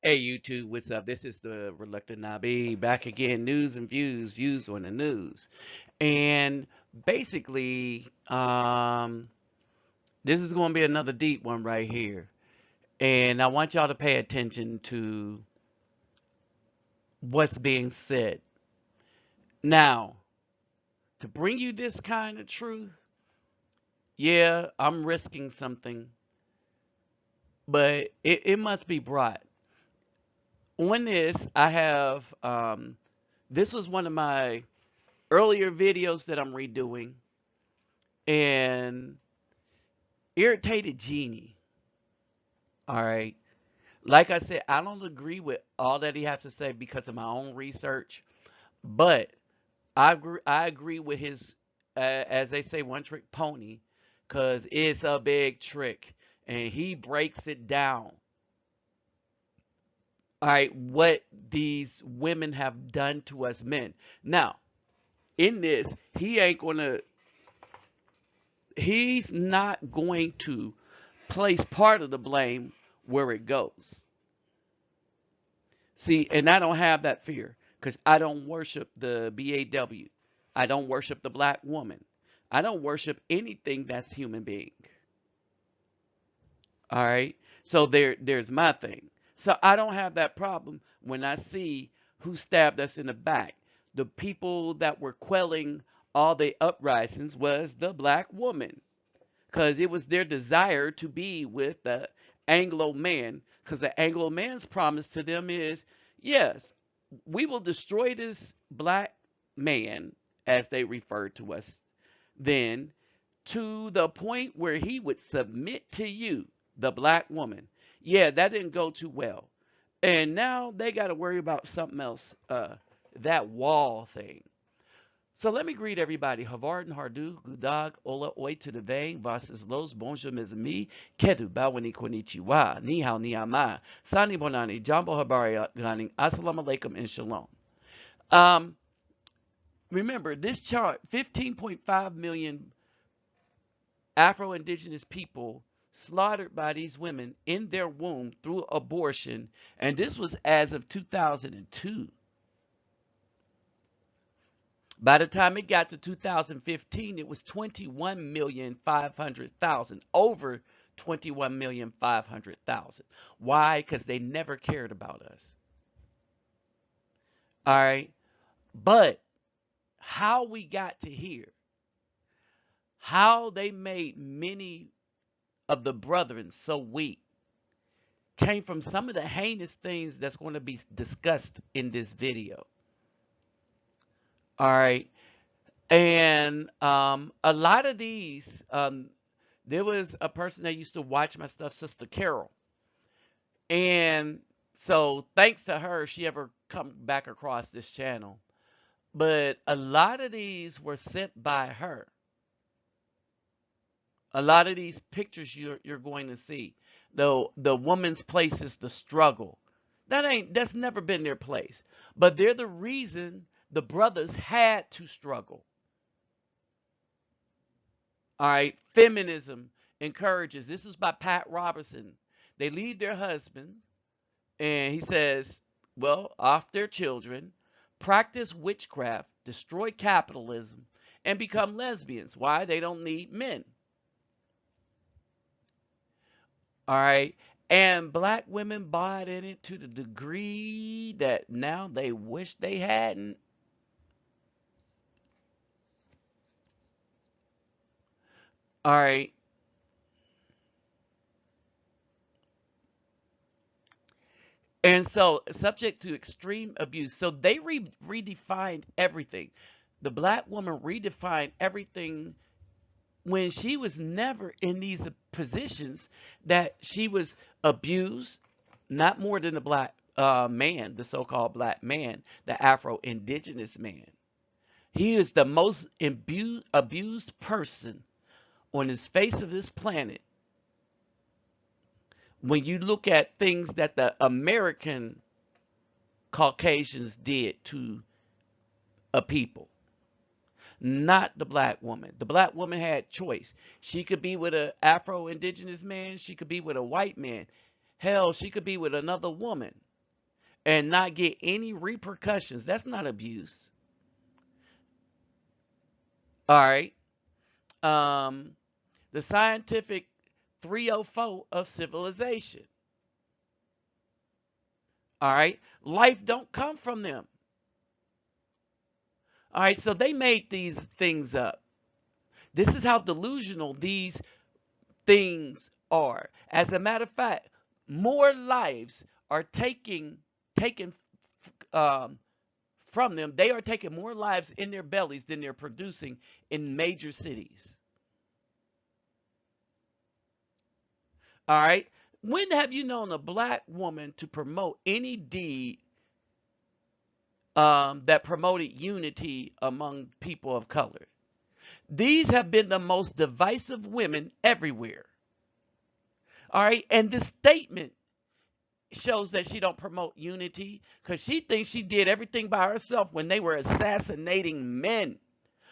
Hey YouTube, what's up? This is the Reluctant Nabi back again. News and views on the news. And basically, this is going to be another deep one right here. And I want y'all to pay attention to what's being said. Now, to bring you this kind of truth, yeah, I'm risking something, but it must be brought. On this, I have, this was one of my earlier videos that I'm redoing, and irritated genie. All right. Like I said, I don't agree with all that he has to say because of my own research, but I agree with his, as they say, one trick pony, because it's a big trick, and he breaks it down. All right, what these women have done to us men. Now, in this, he's not going to place part of the blame where it goes. See, and I don't have that fear because I don't worship the BAW. I don't worship the black woman. I don't worship anything that's human being. All right. So there's my thing. So I don't have that problem when I see who stabbed us in the back. The people that were quelling all the uprisings was the black woman, because it was their desire to be with the Anglo man, because the Anglo man's promise to them is, yes, we will destroy this black man, as they refer to us then, to the point where he would submit to you, the black woman. Yeah, that didn't go too well. And now they got to worry about something else, that wall thing. So let me greet everybody. Havard and Hardu, Gudag, Ola, Oi to the Vang, Vasas Los, Bonjour, mes amis, Kedu, Bawani, Konnichiwa, Ni Hao, Ni Ama, Sani Bonani, Jambo Habari, Gani, Assalamu Alaikum, and Shalom. Um, Remember, this chart, 15.5 million Afro-Indigenous people slaughtered by these women in their womb through abortion, and this was as of 2002. By the time it got to 2015, it was 21,500,000, over 21,500,000. Why? Because they never cared about us. All right. But how we got to here, how they made many of the brethren so weak, came from some of the heinous things that's going to be discussed in this video. All right. And a lot of these, there was a person that used to watch my stuff, Sister Carol. And so thanks to her, she ever come back across this channel. But a lot of these were sent by her. A lot of these pictures you're going to see. The woman's place is the struggle. That's never been their place. But they're the reason the brothers had to struggle. All right, feminism encourages. This is by Pat Robertson. They leave their husband, and he says, well, off their children, practice witchcraft, destroy capitalism, and become lesbians. Why? They don't need men. All right. And black women bought in it to the degree that now they wish they hadn't. All right. And so, subject to extreme abuse. So they redefined everything. The black woman redefined everything when she was never in these positions, that she was abused, not more than the black man, the so-called black man, the Afro-Indigenous man. He is the most abused person on this face of this planet. When you look at things that the American Caucasians did to a people, not the black woman. The black woman had choice. She could be with an Afro-Indigenous man. She could be with a white man. Hell, she could be with another woman. and not get any repercussions. That's not abuse. All right. Um, the scientific 304 of civilization. All right. Life don't come from them. All right. So they made these things up. This is how delusional these things are. As a matter of fact, more lives are taken um, from them. They are taking more lives in their bellies than they're producing in major cities. All right. When have you known a black woman to promote any deed that promoted unity among people of color? These have been the most divisive women everywhere. All right. And this statement shows that she don't promote unity because she thinks she did everything by herself when they were assassinating men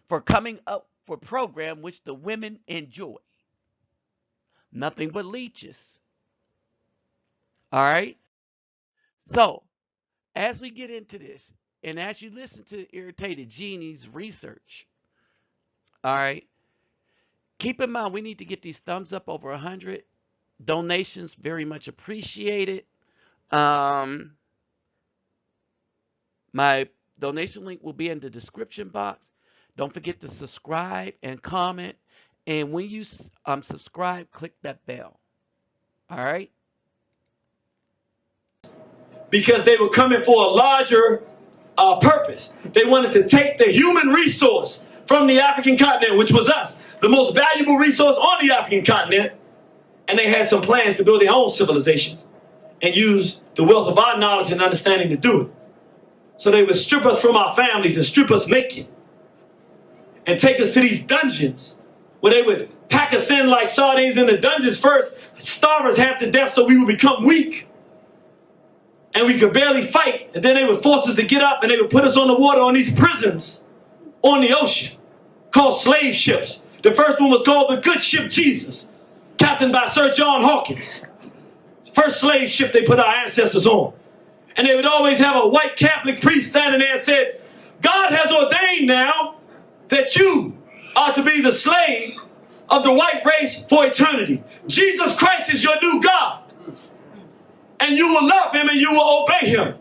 for coming up for program which the women enjoy. Nothing but leeches. All right. So as we get into this, and as you listen to Irritated Genie's research, all right, keep in mind we need to get these thumbs up over 100. Donations very much appreciated. My donation link will be in the description box. Don't forget to subscribe and comment. And when you subscribe, click that bell. All right? Because they were coming for a larger purpose. They wanted to take the human resource from the African continent, which was us, the most valuable resource on the African continent, and they had some plans to build their own civilizations and use the wealth of our knowledge and understanding to do it. So they would strip us from our families and strip us naked and take us to these dungeons where they would pack us in like sardines in the dungeons first, starve us half to death so we would become weak and we could barely fight. And then they would force us to get up and they would put us on the water on these prisons on the ocean called slave ships. The first one was called the Good Ship Jesus, captained by Sir John Hawkins. First slave ship they put our ancestors on. And they would always have a white Catholic priest standing there and said, God has ordained now that you are to be the slave of the white race for eternity. Jesus Christ is your new God. And you will love him and you will obey him.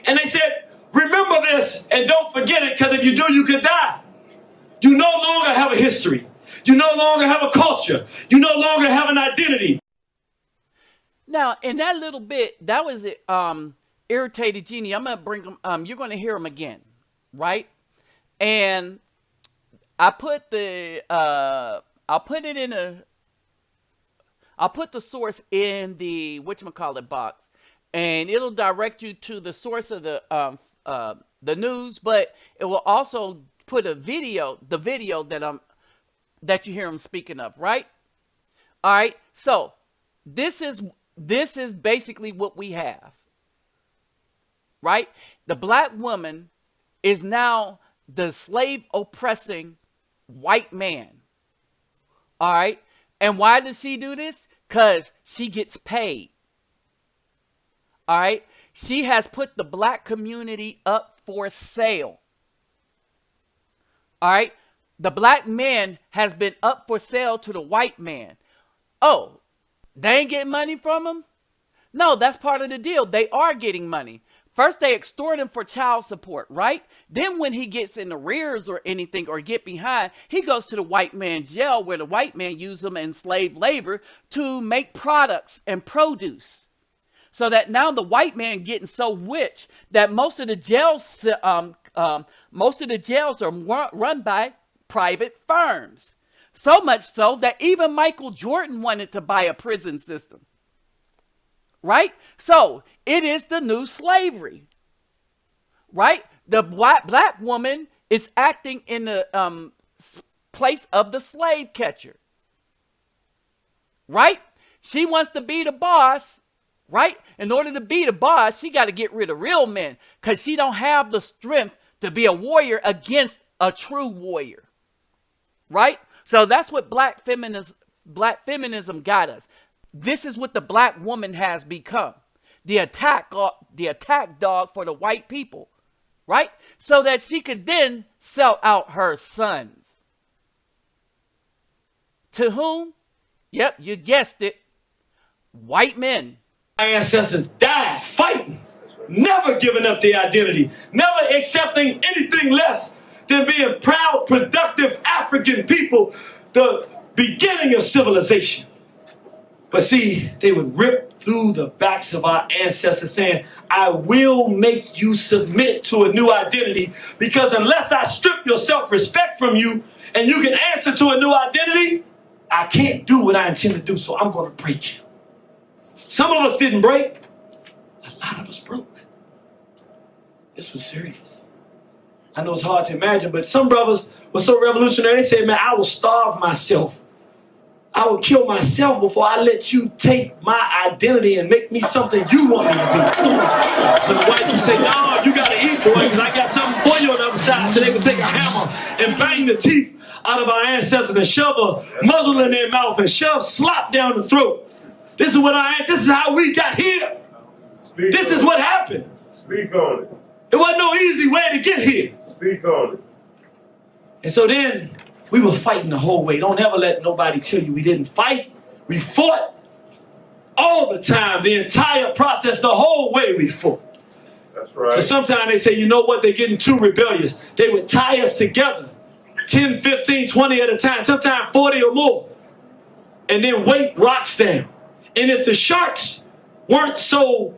And they said, remember this and don't forget it, because if you do, you could die. You no longer have a history. You no longer have a culture. You no longer have an identity. Now, in that little bit, that was it. Irritated Genie. I'm gonna bring them. You're gonna hear them again, right? And I put the. I'll put it in a. I'll put the source in the whatchamacallit box, and it'll direct you to the source of the news. But it will also put a video, the video that you hear him speaking of, right? All right. So this is basically what we have. Right? The black woman is now the slave oppressing white man. All right? And why does she do this? Because she gets paid. All right? She has put the black community up for sale. All right? The black man has been up for sale to the white man. Oh, they ain't getting money from him? No, that's part of the deal. They are getting money. First, they extort him for child support, right? Then when he gets in arrears or anything or get behind, he goes to the white man's jail where the white man uses him in slave labor to make products and produce. So that now the white man getting so rich that most of the jails are run by private firms. So much so that even Michael Jordan wanted to buy a prison system. Right? So it is the new slavery. Right? The black woman is acting in the place of the slave catcher. Right? She wants to be the boss. Right? In order to be the boss, she got to get rid of real men because she don't have the strength to be a warrior against a true warrior. Right? So that's what black feminism got us. This is what the black woman has become. the attack dog for the white people, right? So that she could then sell out her sons. To whom? Yep, you guessed it. White men. Our ancestors died fighting, never giving up their identity, never accepting anything less than being proud, productive African people, the beginning of civilization. But see, they would rip through the backs of our ancestors saying, I will make you submit to a new identity, because unless I strip your self-respect from you and you can answer to a new identity, I can't do what I intend to do, so I'm going to break you. Some of us didn't break. A lot of us broke. This was serious. I know it's hard to imagine, but some brothers were so revolutionary, they said, man, I will starve myself. I will kill myself before I let you take my identity and make me something you want me to be. So the whites would say, no, you got to eat, boy, because I got something for you on the other side. So they would take a hammer and bang the teeth out of our ancestors and shove a muzzle in their mouth and shove slop down the throat. This is how we got here. This is what happened. Speak on it. It wasn't no easy way to get here. Speak on it. And so then we were fighting the whole way. Don't ever let nobody tell you we didn't fight. We fought all the time, the entire process, the whole way we fought. That's right. So sometimes they say, you know what, they're getting too rebellious. They would tie us together, 10, 15, 20 at a time, sometimes 40 or more, and then weight rocks down. And if the sharks weren't so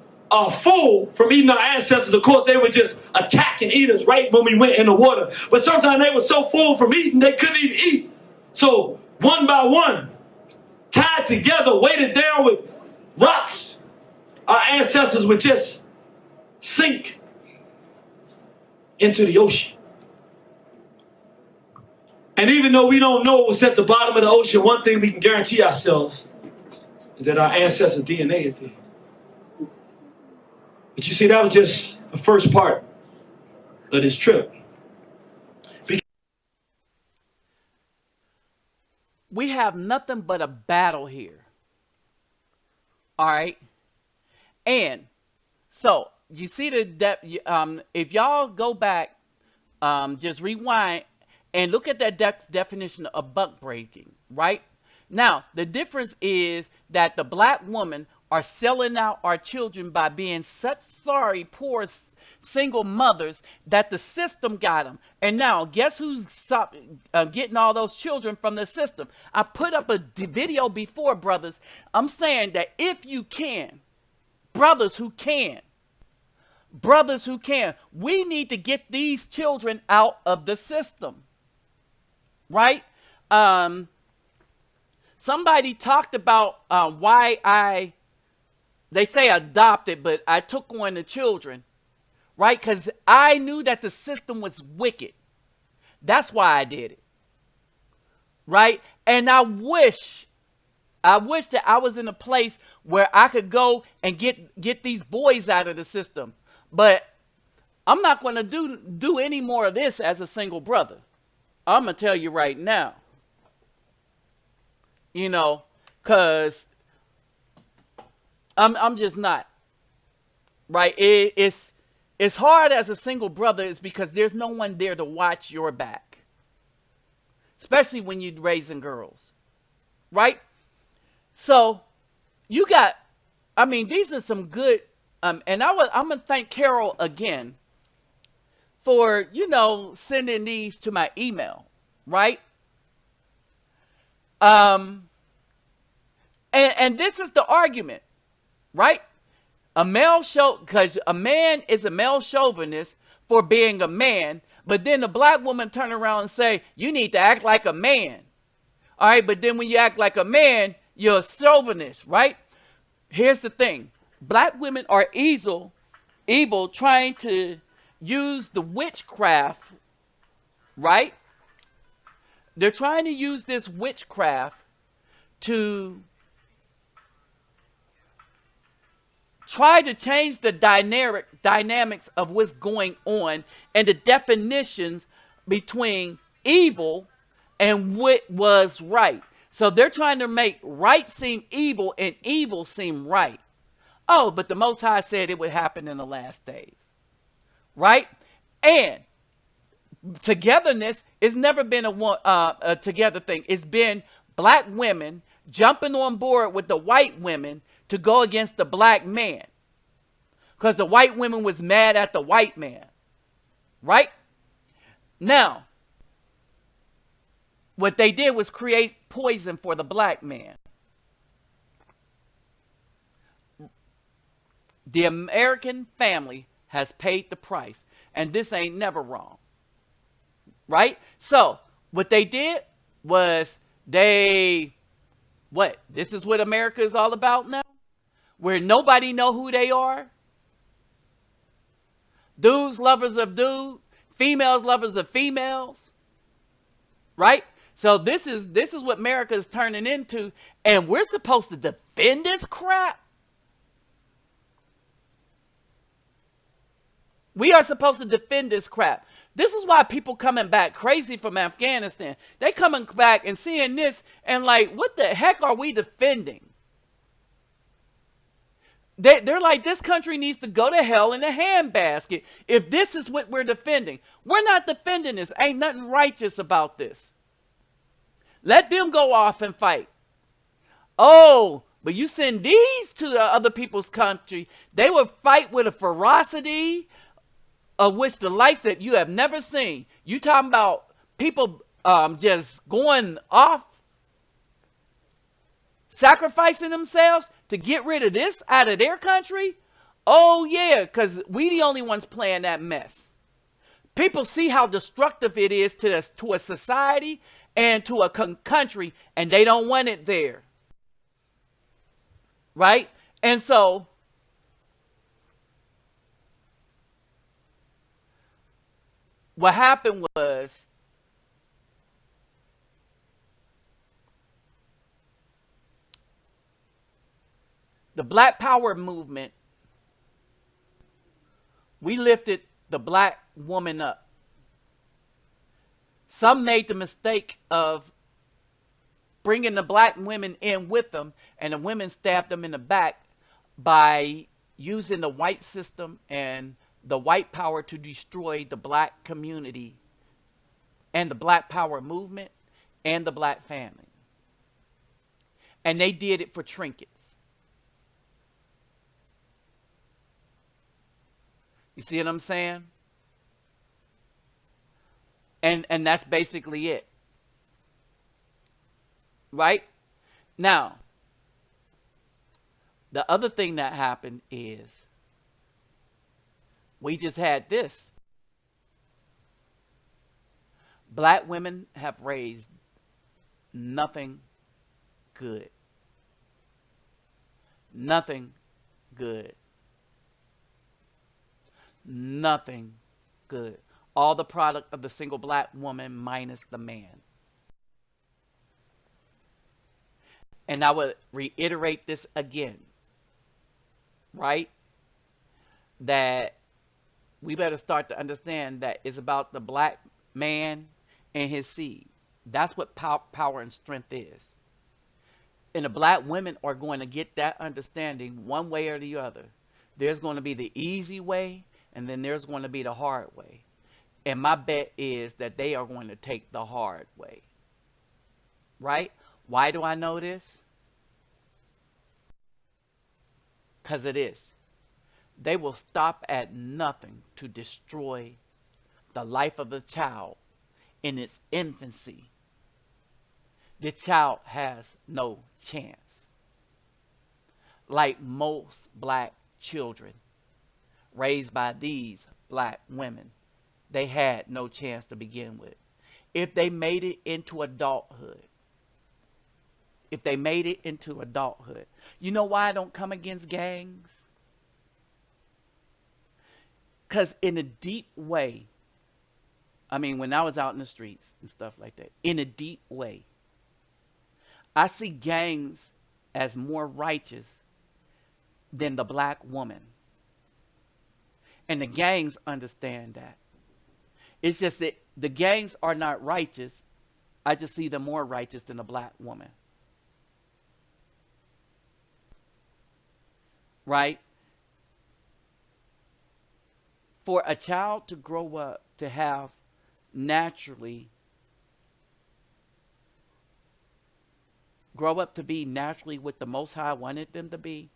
full from eating our ancestors, of course, they would just attack and eat us right when we went in the water. But sometimes they were so full from eating, they couldn't even eat. So one by one, tied together, weighted down with rocks, our ancestors would just sink into the ocean. And even though we don't know what's at the bottom of the ocean, one thing we can guarantee ourselves is that our ancestors' DNA is there. But you see, that was just the first part of this trip. We have nothing but a battle here. All right? And so, you see if y'all go back, just rewind and look at that definition of buck breaking, right? Now, the difference is that the black women are selling out our children by being such sorry, poor, single mothers that the system got them. And now, guess who's getting all those children from the system? I put up a video before, brothers. I'm saying that if you can, brothers who can, we need to get these children out of the system, right? Somebody talked about why they say adopted, but I took on the children, right? Because I knew that the system was wicked. That's why I did it, right? And I wish that I was in a place where I could go and get these boys out of the system. But I'm not going to do any more of this as a single brother. I'm going to tell you right now. You know, because I'm just not. Right? It's hard as a single brother is because there's no one there to watch your back. Especially when you're raising girls. Right? So, these are some good, and I'm going to thank Carol again for, sending these to my email. Right? And this is the argument, right? Because a man is a male chauvinist for being a man, but then the black woman turn around and say, you need to act like a man. All right, but then when you act like a man, you're a chauvinist, right? Here's the thing. Black women are evil trying to use the witchcraft, right? They're trying to use this witchcraft to try to change the dynamics of what's going on and the definitions between evil and what was right. So they're trying to make right seem evil and evil seem right. Oh, but the Most High said it would happen in the last days. Right? And togetherness has never been a together thing. It's been black women jumping on board with the white women to go against the black man. Because the white women was mad at the white man. Right? Now, what they did was create poison for the black man. The American family has paid the price. And this ain't never wrong. Right? So, what they did was this is what America is all about now? Where nobody know who they are? Dudes lovers of dudes, females lovers of females. Right? So this is what America is turning into, and we're supposed to defend this crap? We are supposed to defend this crap. This is why people coming back crazy from Afghanistan. They coming back and seeing this and like, what the heck are we defending? They're like, this country needs to go to hell in a handbasket if this is what we're defending. We're not defending this. Ain't nothing righteous about this. Let them go off and fight. Oh, but you send these to the other people's country, they will fight with a ferocity of which the likes that you have never seen. You talking about people just going off, sacrificing themselves to get rid of this out of their country? Oh yeah, because we the only ones playing that mess. People see how destructive it is to a society and to a country, and they don't want it there. Right? And so, what happened was, the Black Power movement, we lifted the black woman up. Some made the mistake of bringing the black women in with them, and the women stabbed them in the back by using the white system and the white power to destroy the black community and the Black Power movement and the black family. And they did it for trinkets. You see what I'm saying? And that's basically it. Right? Now, the other thing that happened is we just had this. Black women have raised nothing good. Nothing good. Nothing good. All the product of the single black woman minus the man. And I would reiterate this again, right? That we better start to understand that it's about the black man and his seed. That's what power and strength is. And the black women are going to get that understanding one way or the other. There's going to be the easy way, and then there's going to be the hard way. And my bet is that they are going to take the hard way. Right? Why do I know this? Because it is. They will stop at nothing to destroy the life of the child in its infancy. The child has no chance. Like most black children raised by these black women, they had no chance to begin with. If they made it into adulthood, you know why I don't come against gangs? Because in a deep way, I mean, when I was out in the streets and stuff like that, in a deep way, I see gangs as more righteous than the black woman. And the gangs understand that. It's just that the gangs are not righteous. I just see them more righteous than the black woman. right? For a child to grow up to have naturally grow up to be naturally what the Most High wanted them to be,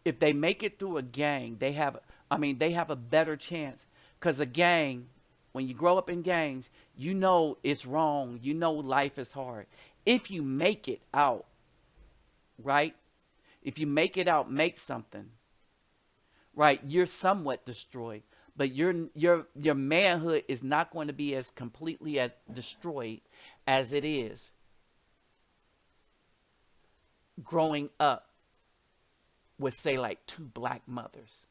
if they make it through a gang, they have a better chance. Because a gang, when you grow up in gangs, you know it's wrong. You know life is hard. If you make it out, right? If you make it out, make something, right? You're somewhat destroyed, but your manhood is not going to be as completely as destroyed as it is growing up with, say, like two black mothers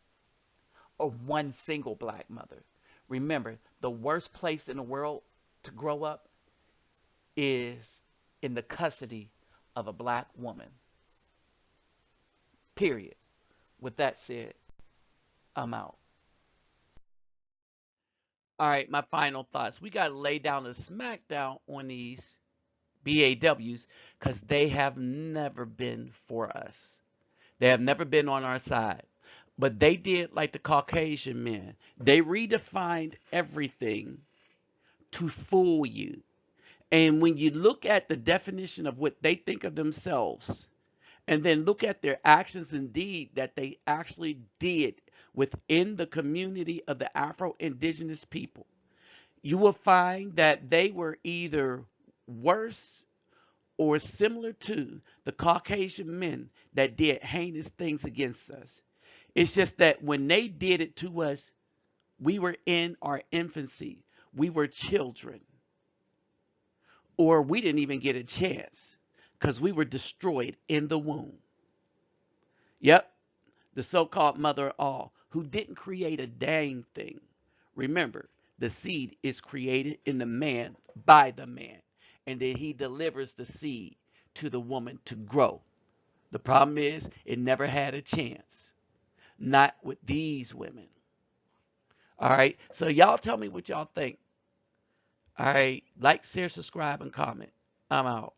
or one single black mother. Remember, the worst place in the world to grow up is in the custody of a black woman. Period. With that said, I'm out. All right, my final thoughts. We got to lay down a smackdown on these BAWs because they have never been for us. They have never been on our side. But they did like the Caucasian men. They redefined everything to fool you. And when you look at the definition of what they think of themselves, and then look at their actions and deed that they actually did within the community of the Afro indigenous people, you will find that they were either worse or similar to the Caucasian men that did heinous things against us. It's just that when they did it to us, we were in our infancy. We were children. Or we didn't even get a chance because we were destroyed in the womb. Yep, the so-called mother of all, who didn't create a dang thing. Remember, the seed is created in the man by the man, and then he delivers the seed to the woman to grow. The problem is it never had a chance. Not with these women. All right. So y'all tell me what y'all think. All right. Like, share, subscribe, and comment. I'm out.